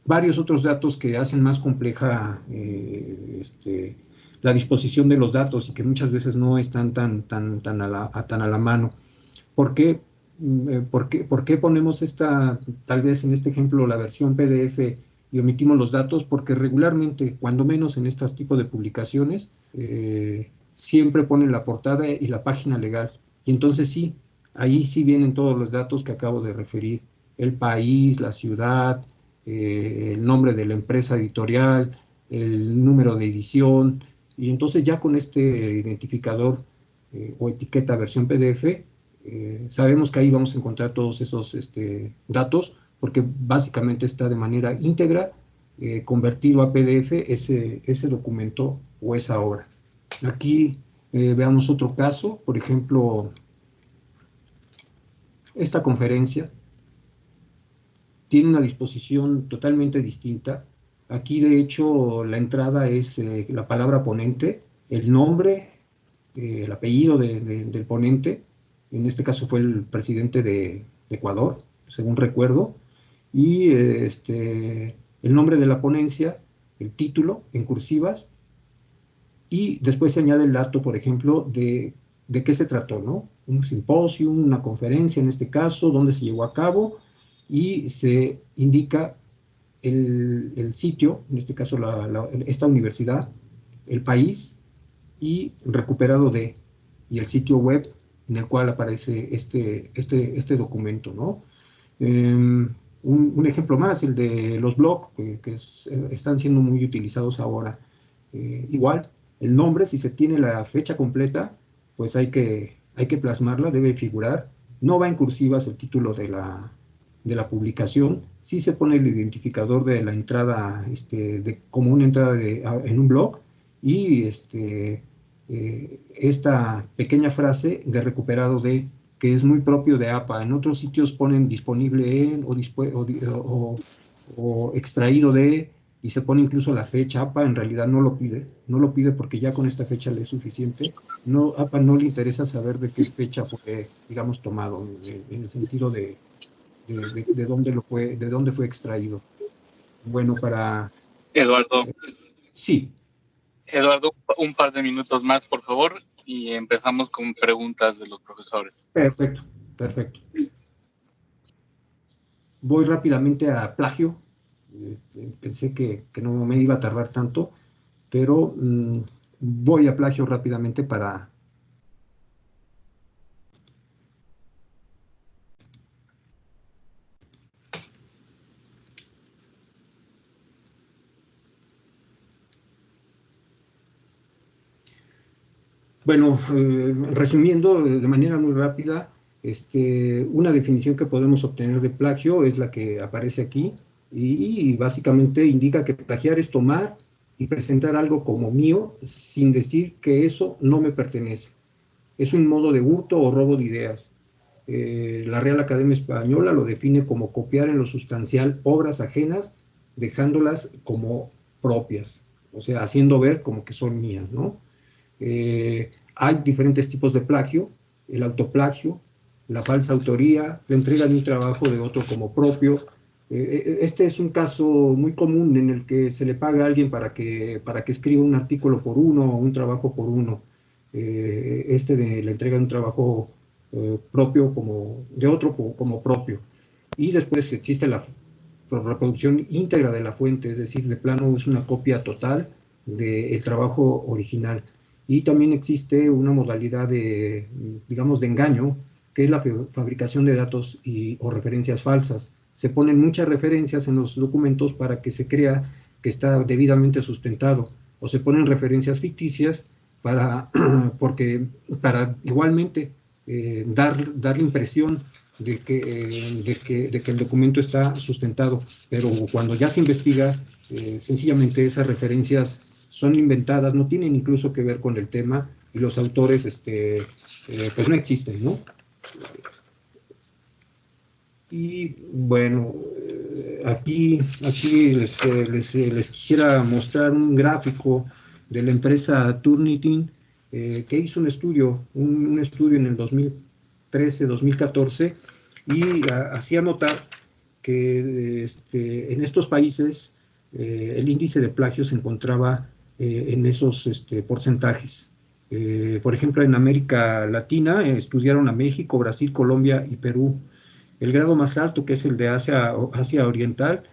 varios otros datos que hacen más compleja la disposición de los datos y que muchas veces no están tan a la mano. ¿Por qué? ¿Por qué ponemos tal vez en este ejemplo, la versión PDF y omitimos los datos? Porque regularmente, cuando menos en este tipo de publicaciones, siempre ponen la portada y la página legal. Y entonces sí, ahí sí vienen todos los datos que acabo de referir. El país, la ciudad, el nombre de la empresa editorial, el número de edición. Y entonces ya con este identificador o etiqueta versión PDF, sabemos que ahí vamos a encontrar todos esos datos, porque básicamente está de manera íntegra convertido a PDF ese documento o esa obra. Aquí veamos otro caso, por ejemplo, esta conferencia tiene una disposición totalmente distinta. Aquí, de hecho, la entrada es la palabra ponente, el nombre, el apellido del ponente. En este caso fue el presidente de Ecuador, según recuerdo, y el nombre de la ponencia, el título en cursivas, y después se añade el dato, por ejemplo, de qué se trató, ¿no? Un simposio, una conferencia en este caso, dónde se llevó a cabo, y se indica el sitio, en este caso esta universidad, el país, y recuperado y el sitio web en el cual aparece este documento, ¿no? Un ejemplo más, el de los blogs, que están siendo muy utilizados ahora. Igual, el nombre, si se tiene la fecha completa, pues hay que plasmarla, debe figurar. No va en cursivas el título de la publicación, sí se pone el identificador de la entrada, como una entrada en un blog, y esta pequeña frase de recuperado de, que es muy propio de APA. En otros sitios ponen disponible en o extraído de, y se pone incluso la fecha. APA en realidad no lo pide porque ya con esta fecha le es suficiente. APA no le interesa saber de qué fecha fue, digamos, tomado, en el sentido de dónde fue extraído. Bueno, para... Eduardo. Sí. Eduardo, un par de minutos más, por favor, y empezamos con preguntas de los profesores. Perfecto, perfecto. Voy rápidamente a plagio. Pensé que no me iba a tardar tanto. pero voy a plagio rápidamente para... Bueno, resumiendo de manera muy rápida, una definición que podemos obtener de plagio es la que aparece aquí y básicamente indica que plagiar es tomar y presentar algo como mío sin decir que eso no me pertenece. Es un modo de hurto o robo de ideas. La Real Academia Española lo define como copiar en lo sustancial obras ajenas, dejándolas como propias, o sea, haciendo ver como que son mías, ¿no? Hay diferentes tipos de plagio: el autoplagio, la falsa autoría, la entrega de un trabajo de otro como propio. Este es un caso muy común en el que se le paga a alguien para que escriba un artículo por uno o un trabajo por uno. De la entrega de un trabajo propio como de otro como propio. Y después existe la reproducción íntegra de la fuente, es decir, de plano es una copia total del trabajo original. Y también existe una modalidad de, digamos, de engaño, que es la fabricación de datos o referencias falsas. Se ponen muchas referencias en los documentos para que se crea que está debidamente sustentado, o se ponen referencias ficticias para igualmente dar la impresión de que el documento está sustentado, pero cuando ya se investiga, sencillamente esas referencias son inventadas, no tienen incluso que ver con el tema, y los autores pues no existen, ¿no? Y bueno, aquí les quisiera mostrar un gráfico de la empresa Turnitin, que hizo un estudio en el 2013-2014, y hacía notar que en estos países el índice de plagio se encontraba en esos porcentajes. Por ejemplo, en América Latina estudiaron a México, Brasil, Colombia y Perú. El grado más alto, que es el de Asia Oriental,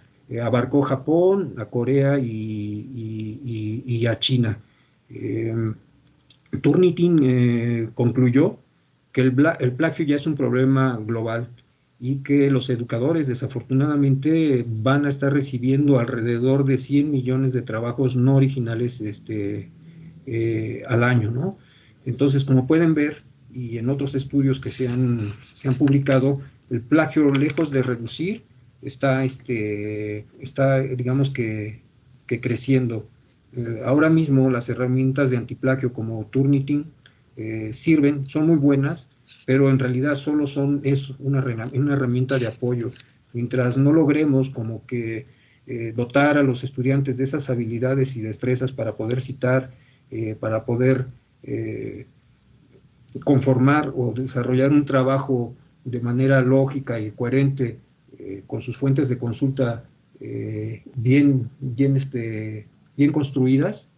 abarcó Japón, a Corea y a China. Turnitin concluyó que el plagio ya es un problema global y que los educadores desafortunadamente van a estar recibiendo alrededor de 100 millones de trabajos no originales al año, ¿no? Entonces, como pueden ver, y en otros estudios que se han publicado, el plagio, lejos de reducir, está digamos que creciendo. Ahora mismo las herramientas de antiplagio como Turnitin sirven, son muy buenas, pero en realidad solo es una herramienta de apoyo. Mientras no logremos como que dotar a los estudiantes de esas habilidades y destrezas para poder citar, para poder conformar o desarrollar un trabajo de manera lógica y coherente, con sus fuentes de consulta bien construidas,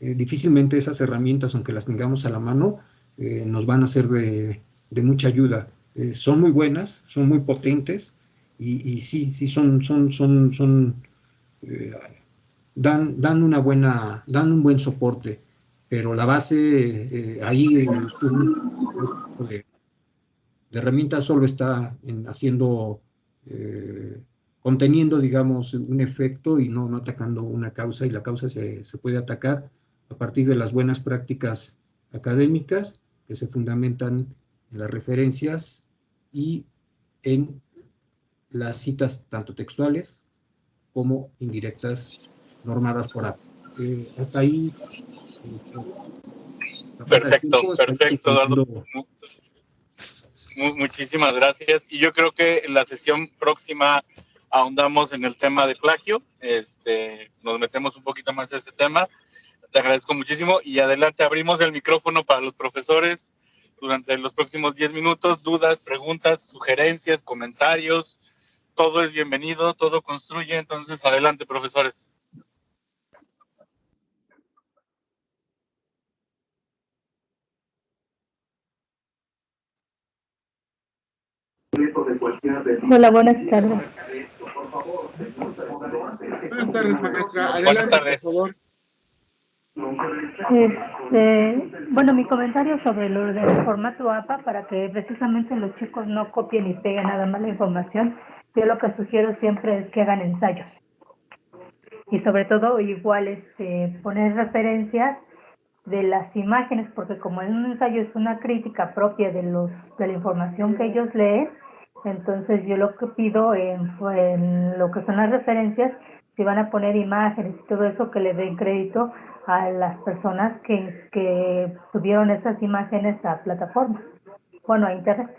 difícilmente esas herramientas, aunque las tengamos a la mano, nos van a ser de mucha ayuda. Son muy buenas, son muy potentes, y sí dan un buen soporte, pero la base ahí de herramientas solo está conteniendo, digamos, un efecto y no atacando una causa, y la causa se puede atacar a partir de las buenas prácticas académicas que se fundamentan en las referencias y en las citas tanto textuales como indirectas normadas por APA. Hasta ahí. Perfecto, Eduardo. Muchísimas gracias. Y yo creo que en la sesión próxima ahondamos en el tema de plagio. Nos metemos un poquito más a ese tema. Te agradezco muchísimo, y adelante, abrimos el micrófono para los profesores durante los próximos 10 minutos. Dudas, preguntas, sugerencias, comentarios, todo es bienvenido, todo construye. Entonces, adelante, profesores. Hola, buenas tardes. Buenas tardes, maestra. Adelante, Buenas tardes. por favor. Bueno, mi comentario sobre lo del formato APA, para que precisamente los chicos no copien y peguen nada más la información, yo lo que sugiero siempre es que hagan ensayos. Y sobre todo, igual, poner referencias de las imágenes, porque como en un ensayo es una crítica propia de la información que ellos leen, entonces yo lo que pido en lo que son las referencias, si van a poner imágenes y todo eso, que le den crédito a las personas que subieron esas imágenes a plataforma, bueno, a internet.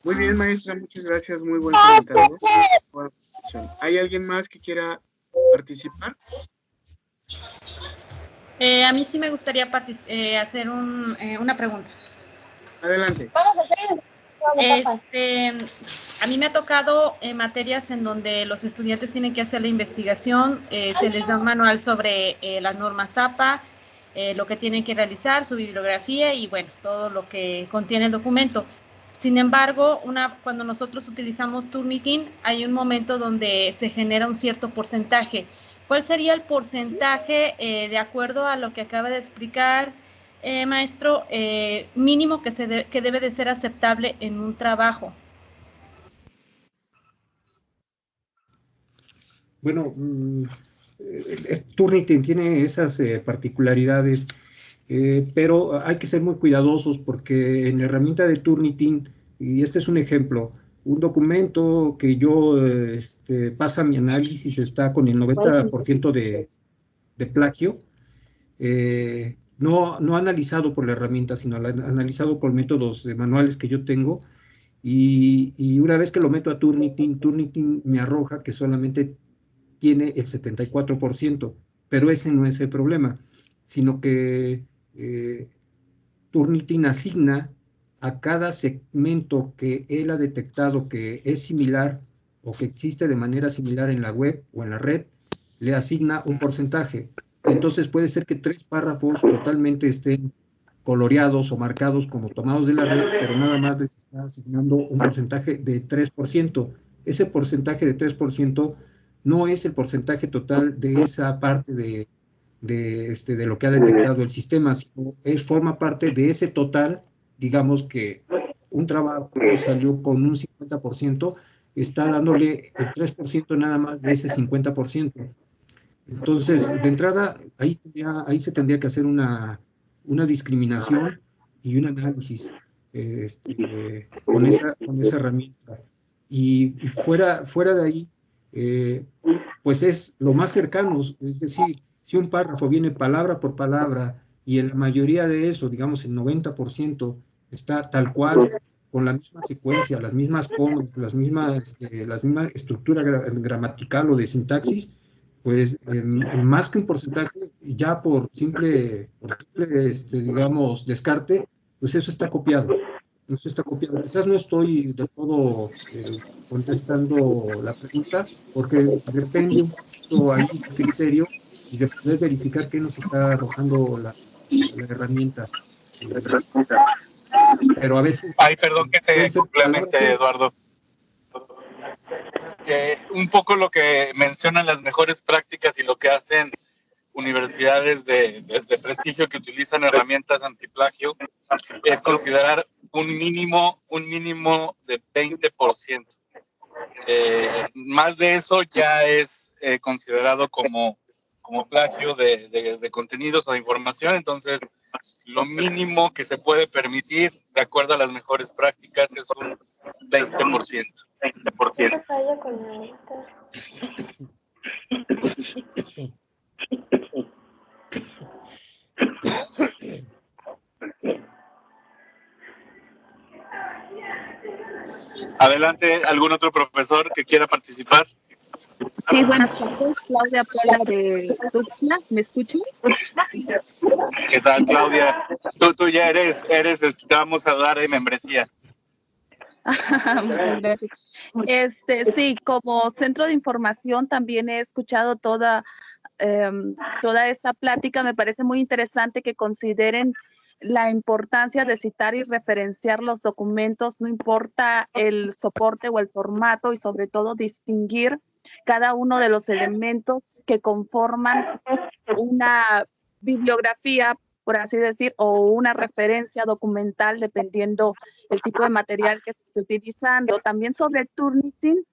Muy bien, maestra, muchas gracias, muy buen comentario. ¿Hay alguien más que quiera participar? A mí sí me gustaría hacer una pregunta. Adelante. A mí me ha tocado materias en donde los estudiantes tienen que hacer la investigación, se les da un manual sobre las normas APA, lo que tienen que realizar, su bibliografía y bueno, todo lo que contiene el documento. Sin embargo, cuando nosotros utilizamos Turnitin, hay un momento donde se genera un cierto porcentaje. ¿Cuál sería el porcentaje, de acuerdo a lo que acaba de explicar, maestro, mínimo que debe de ser aceptable en un trabajo? Bueno, Turnitin tiene esas particularidades, pero hay que ser muy cuidadosos porque en la herramienta de Turnitin, y este es un ejemplo, un documento que yo pasa mi análisis está con el 90% de plagio, no analizado por la herramienta, sino analizado con métodos manuales que yo tengo, y una vez que lo meto a Turnitin, Turnitin me arroja que solamente tiene el 74%, pero ese no es el problema, sino que Turnitin asigna a cada segmento que él ha detectado que es similar o que existe de manera similar en la web o en la red, le asigna un porcentaje. Entonces puede ser que 3 párrafos totalmente estén coloreados o marcados como tomados de la red, pero nada más les está asignando un porcentaje de 3%. Ese porcentaje de 3% no es el porcentaje total de esa parte de lo que ha detectado el sistema, sino forma parte de ese total. Digamos que un trabajo salió con un 50%, está dándole el 3% nada más de ese 50%. Entonces, de entrada, ahí se tendría que hacer una discriminación y un análisis con esa herramienta. Y fuera de ahí, pues es lo más cercano, es decir, si un párrafo viene palabra por palabra y en la mayoría de eso, digamos el 90%, está tal cual, con la misma secuencia, las mismas comas, la misma estructura gramatical o de sintaxis, pues más que un porcentaje, ya por simple digamos, descarte, pues eso está copiado. Eso está copiado. Quizás no estoy de todo contestando la pregunta, porque depende un poquito ahí del criterio y de poder verificar qué nos está arrojando la herramienta. Pero a veces... Ay, perdón que te complemente, Eduardo. Un poco lo que mencionan las mejores prácticas y lo que hacen universidades de prestigio que utilizan herramientas antiplagio es considerar un mínimo de 20%. Más de eso ya es considerado como plagio de contenidos o de información. Entonces, lo mínimo que se puede permitir, de acuerdo a las mejores prácticas, es un 20%. Adelante, ¿algún otro profesor que quiera participar? Sí, buenas tardes, Claudia Puebla de Tuxtla, ¿me escuchan? ¿Qué tal, Claudia? Tú ya eres, te vamos a dar de membresía. Muchas gracias. Sí, como centro de información también he escuchado toda esta plática. Me parece muy interesante que consideren la importancia de citar y referenciar los documentos, no importa el soporte o el formato, y sobre todo distinguir cada uno de los elementos que conforman una bibliografía, por así decir, o una referencia documental, dependiendo el tipo de material que se esté utilizando. También sobre el Turnitin,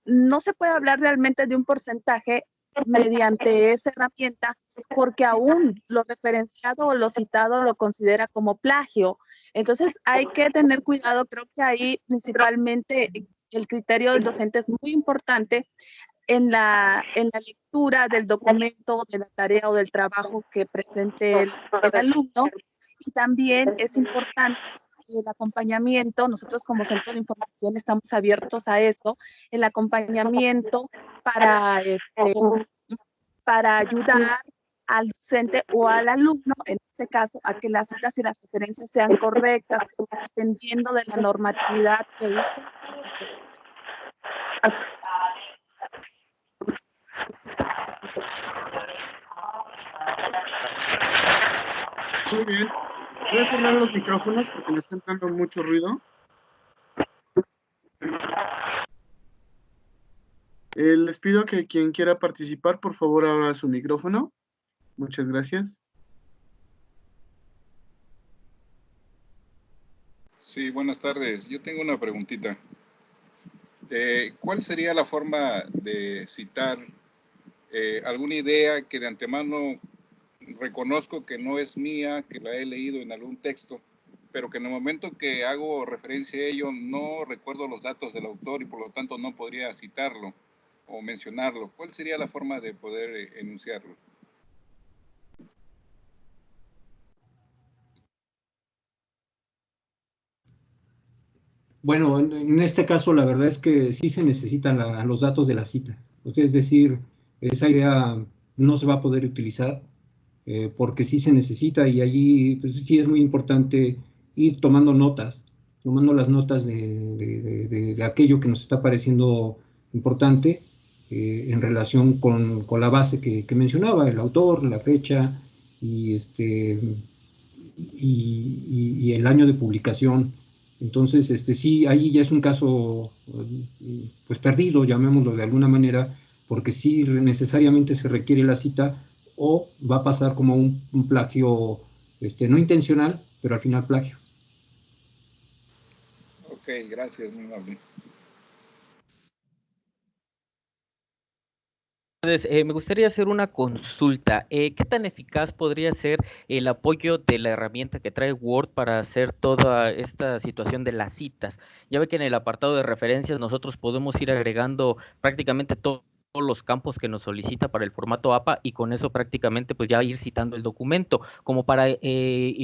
no se puede hablar realmente de un porcentaje mediante esa herramienta, porque aún lo referenciado o lo citado lo considera como plagio. Entonces hay que tener cuidado. Creo que ahí principalmente el criterio del docente es muy importante en la lectura del documento, de la tarea o del trabajo que presente el alumno. Y también es importante el acompañamiento. Nosotros como Centro de Información estamos abiertos a eso, el acompañamiento para ayudar al docente o al alumno, en este caso, a que las citas y las referencias sean correctas, dependiendo de la normatividad que use. Muy bien. Voy a cerrar los micrófonos porque me está entrando mucho ruido. Les pido que quien quiera participar, por favor, abra su micrófono. Muchas gracias. Sí, buenas tardes. Yo tengo una preguntita. ¿Cuál sería la forma de citar alguna idea que de antemano reconozco que no es mía, que la he leído en algún texto, pero que en el momento que hago referencia a ello no recuerdo los datos del autor y por lo tanto no podría citarlo o mencionarlo? ¿Cuál sería la forma de poder enunciarlo? Bueno, en este caso la verdad es que sí se necesitan los datos de la cita. O sea, es decir, esa idea no se va a poder utilizar porque sí se necesita, y allí pues, sí es muy importante ir tomando las notas de aquello que nos está pareciendo importante en relación con la base que mencionaba, el autor, la fecha y, y el año de publicación. Entonces, sí, ahí ya es un caso pues perdido, llamémoslo de alguna manera, porque sí necesariamente se requiere la cita o va a pasar como un plagio no intencional, pero al final plagio. Ok, gracias, muy amable. Me gustaría hacer una consulta. ¿Qué tan eficaz podría ser el apoyo de la herramienta que trae Word para hacer toda esta situación de las citas? Ya ve que en el apartado de referencias nosotros podemos ir agregando prácticamente todos los campos que nos solicita para el formato APA, y con eso prácticamente pues ya ir citando el documento, como para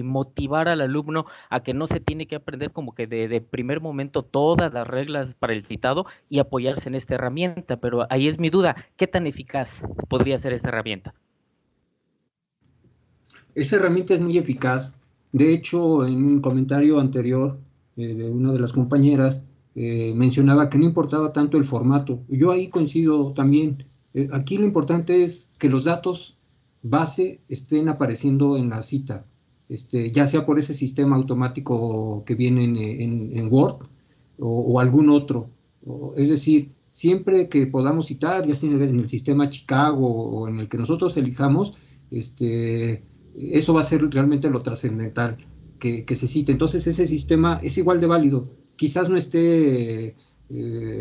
motivar al alumno a que no se tiene que aprender como que de primer momento todas las reglas para el citado y apoyarse en esta herramienta. Pero ahí es mi duda, ¿qué tan eficaz podría ser esta herramienta? Esa herramienta es muy eficaz. De hecho, en un comentario anterior de una de las compañeras, mencionaba que no importaba tanto el formato. Yo ahí coincido también. Aquí lo importante es que los datos base estén apareciendo en la cita, ya sea por ese sistema automático que viene en Word o algún otro. Es decir, siempre que podamos citar, ya sea en el sistema Chicago o en el que nosotros elijamos, eso va a ser realmente lo trascendental, que se cite. Entonces ese sistema es igual de válido. Quizás no esté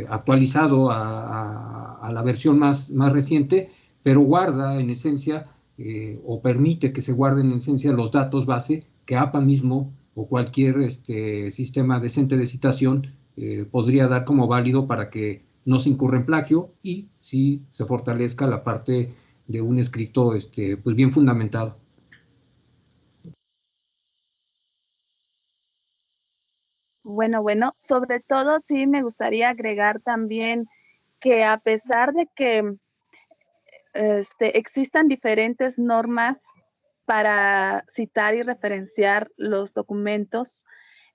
actualizado a la versión más reciente, pero guarda en esencia o permite que se guarden en esencia los datos base que APA mismo o cualquier sistema decente de citación podría dar como válido para que no se incurra en plagio y sí se fortalezca la parte de un escrito pues bien fundamentado. Bueno, sobre todo sí me gustaría agregar también que a pesar de que existan diferentes normas para citar y referenciar los documentos,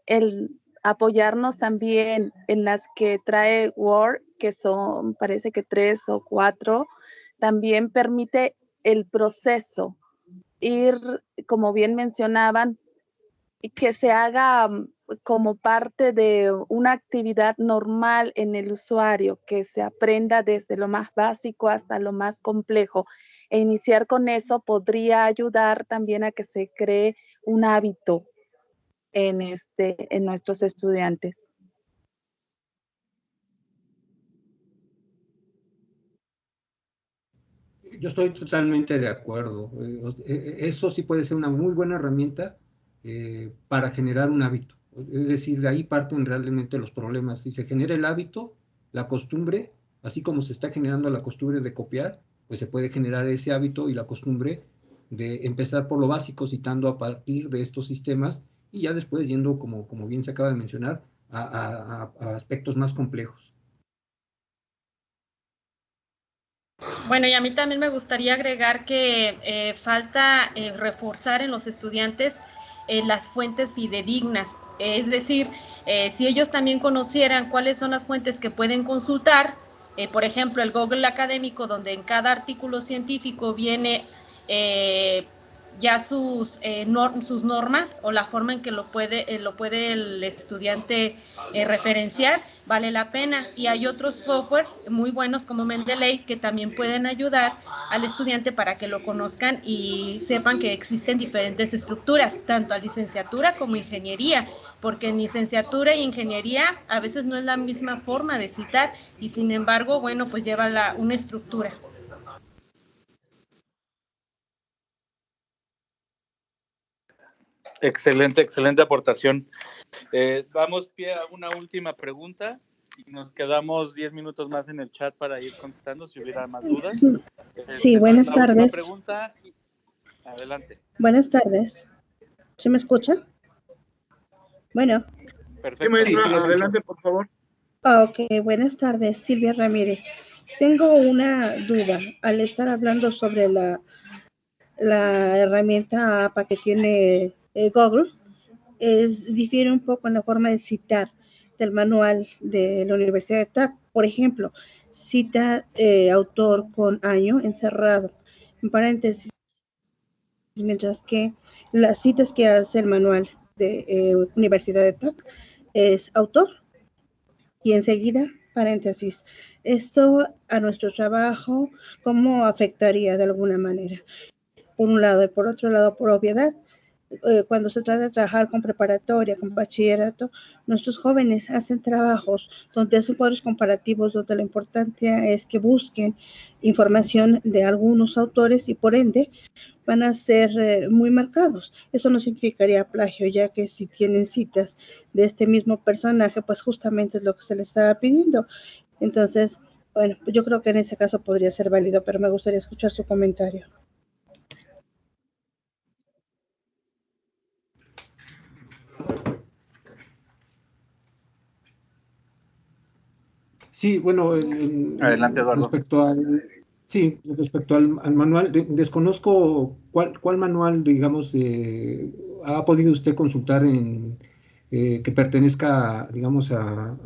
el apoyarnos también en las que trae Word, que son, parece que 3 o 4, también permite el proceso ir, como bien mencionaban, que se haga como parte de una actividad normal en el usuario, que se aprenda desde lo más básico hasta lo más complejo. E iniciar con eso podría ayudar también a que se cree un hábito en nuestros estudiantes. Yo estoy totalmente de acuerdo. Eso sí puede ser una muy buena herramienta para generar un hábito. Es decir, de ahí parten realmente los problemas. Si se genera el hábito, la costumbre, así como se está generando la costumbre de copiar, pues se puede generar ese hábito y la costumbre de empezar por lo básico, citando a partir de estos sistemas y ya después yendo, como bien se acaba de mencionar, a aspectos más complejos. Bueno, y a mí también me gustaría agregar que falta reforzar en los estudiantes las fuentes fidedignas, es decir, si ellos también conocieran cuáles son las fuentes que pueden consultar, por ejemplo, el Google académico, donde en cada artículo científico viene ya sus normas o la forma en que lo puede el estudiante referenciar, vale la pena. Y hay otros software muy buenos como Mendeley que también pueden ayudar al estudiante para que lo conozcan y sepan que existen diferentes estructuras, tanto a licenciatura como ingeniería, porque en licenciatura e ingeniería a veces no es la misma forma de citar y sin embargo, bueno, pues lleva una estructura. Excelente, excelente aportación. Damos pie a una última pregunta y nos quedamos 10 minutos más en el chat para ir contestando si hubiera más dudas. Sí, buenas tardes. Pregunta. Adelante. Buenas tardes. ¿Se me escuchan? Bueno. Perfecto. Sí, maestra, adelante, por favor. Ok, buenas tardes, Silvia Ramírez. Tengo una duda. Al estar hablando sobre la herramienta APA que tiene Google, difiere un poco en la forma de citar del manual de la Universidad de TAC. Por ejemplo, cita autor con año encerrado, en paréntesis, mientras que las citas que hace el manual de Universidad de TAC es autor y enseguida paréntesis. Esto a nuestro trabajo, ¿cómo afectaría de alguna manera? Por un lado, y por otro lado, por obviedad, cuando se trata de trabajar con preparatoria, con bachillerato, nuestros jóvenes hacen trabajos donde hacen cuadros comparativos, donde lo importante es que busquen información de algunos autores y por ende van a ser muy marcados. Eso no significaría plagio, ya que si tienen citas de este mismo personaje, pues justamente es lo que se les estaba pidiendo. Entonces, bueno, yo creo que en ese caso podría ser válido, pero me gustaría escuchar su comentario. Sí, bueno, adelante, Eduardo. Respecto al manual, desconozco cuál manual, digamos, ha podido usted consultar que pertenezca, digamos, a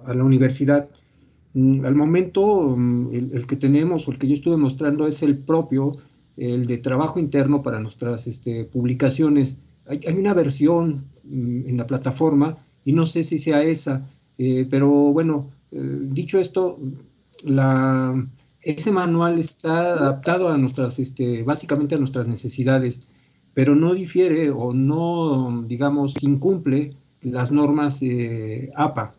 la universidad. Al momento, el que tenemos, o el que yo estuve mostrando, es el propio, el de trabajo interno para nuestras publicaciones. Hay una versión en la plataforma, y no sé si sea esa, pero bueno, dicho esto, ese manual está adaptado a nuestras, básicamente a nuestras necesidades, pero no difiere o no, digamos, incumple las normas APA.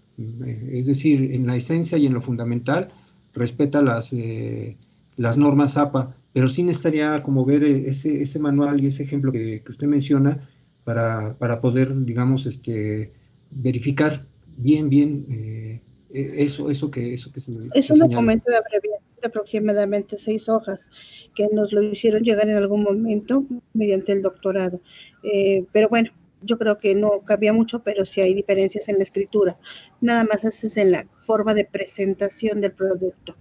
Es decir, en la esencia y en lo fundamental respeta las normas APA, pero sí necesitaría como ver ese manual y ese ejemplo que usted menciona para poder, digamos, verificar bien eso que se es un señala. documento de aproximadamente 6 hojas que nos lo hicieron llegar en algún momento mediante el doctorado. Pero bueno, yo creo que no cabía mucho, pero sí hay diferencias en la escritura. Nada más es en la forma de presentación del producto.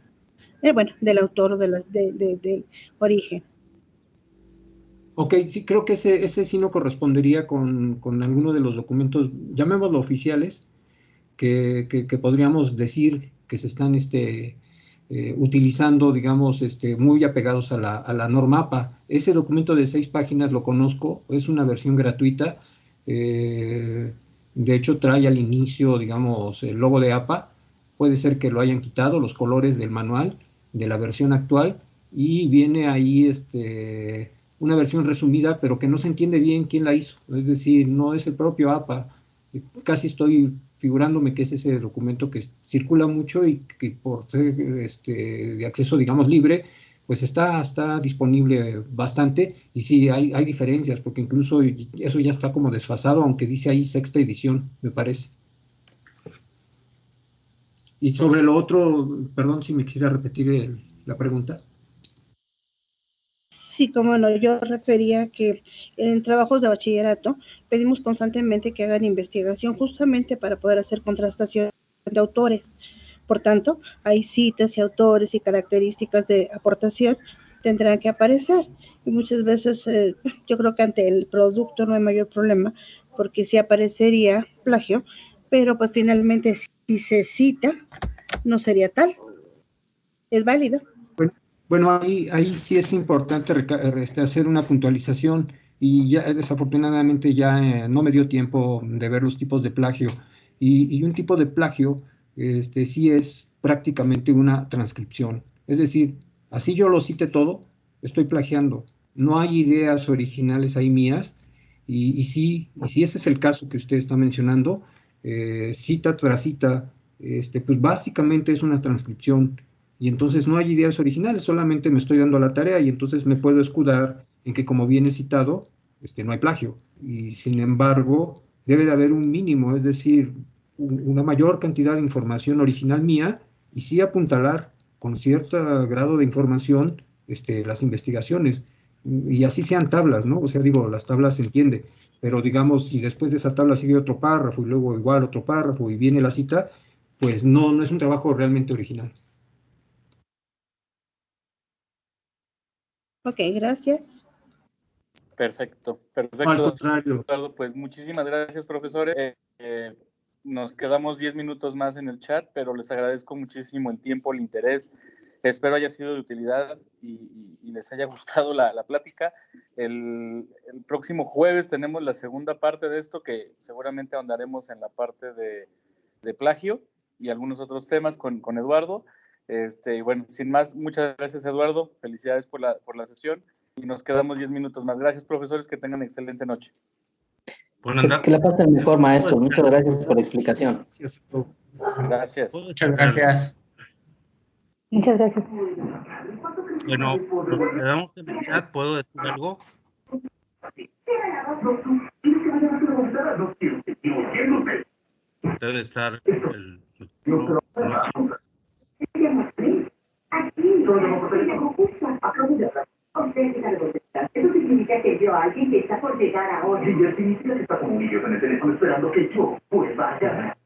Bueno, del autor o del origen. Ok, sí, creo que ese sí no correspondería con alguno de los documentos, llamémoslo oficiales, que podríamos decir que se están utilizando, digamos, muy apegados a la norma APA. Ese documento de 6 páginas lo conozco, es una versión gratuita, de hecho trae al inicio, digamos, el logo de APA, puede ser que lo hayan quitado, los colores del manual de la versión actual, y viene ahí una versión resumida, pero que no se entiende bien quién la hizo, es decir, no es el propio APA. Casi estoy figurándome que es ese documento que circula mucho y que por ser de acceso, digamos, libre, pues está disponible bastante, y sí, hay diferencias, porque incluso eso ya está como desfasado, aunque dice ahí 6ª edición, me parece. Y sobre lo otro, perdón si me quisiera repetir la pregunta. Sí, como no, yo refería que en trabajos de bachillerato pedimos constantemente que hagan investigación justamente para poder hacer contrastación de autores. Por tanto, hay citas y autores y características de aportación tendrán que aparecer. Y muchas veces yo creo que ante el producto no hay mayor problema, porque sí aparecería plagio, pero pues finalmente si se cita, no sería tal. Es válido. Bueno, ahí sí es importante hacer una puntualización, y ya desafortunadamente ya no me dio tiempo de ver los tipos de plagio, y un tipo de plagio sí es prácticamente una transcripción, es decir, así yo lo cite todo, estoy plagiando, no hay ideas originales ahí mías, y si ese es el caso que usted está mencionando, cita tras cita, pues básicamente es una transcripción. Y entonces no hay ideas originales, solamente me estoy dando la tarea, y entonces me puedo escudar en que, como viene citado, no hay plagio. Y sin embargo, debe de haber un mínimo, es decir, una mayor cantidad de información original mía, y sí apuntalar con cierto grado de información las investigaciones. Y así sean tablas, ¿no? O sea, digo, las tablas se entiende, pero digamos, si después de esa tabla sigue otro párrafo y luego igual otro párrafo y viene la cita, pues no es un trabajo realmente original. Ok, gracias. Perfecto. Al contrario. Pues muchísimas gracias, profesores. Nos quedamos 10 minutos más en el chat, pero les agradezco muchísimo el tiempo, el interés. Espero haya sido de utilidad y les haya gustado la plática. El próximo jueves tenemos la segunda parte de esto, que seguramente ahondaremos en la parte de plagio y algunos otros temas con Eduardo. Y bueno, sin más, muchas gracias, Eduardo. Felicidades por la sesión. Y nos quedamos 10 minutos más. Gracias, profesores, que tengan excelente noche. Que la pasen mejor, maestro. Muchas gracias por la explicación. Gracias. Muchas gracias. Muchas gracias. Bueno, nos quedamos en el chat. ¿Puedo decir algo? Debe estar el... Eso significa que vio a alguien que está por llegar ahora. Ginger, significa que está con un idiota en el teléfono esperando que yo vuelva a llamar.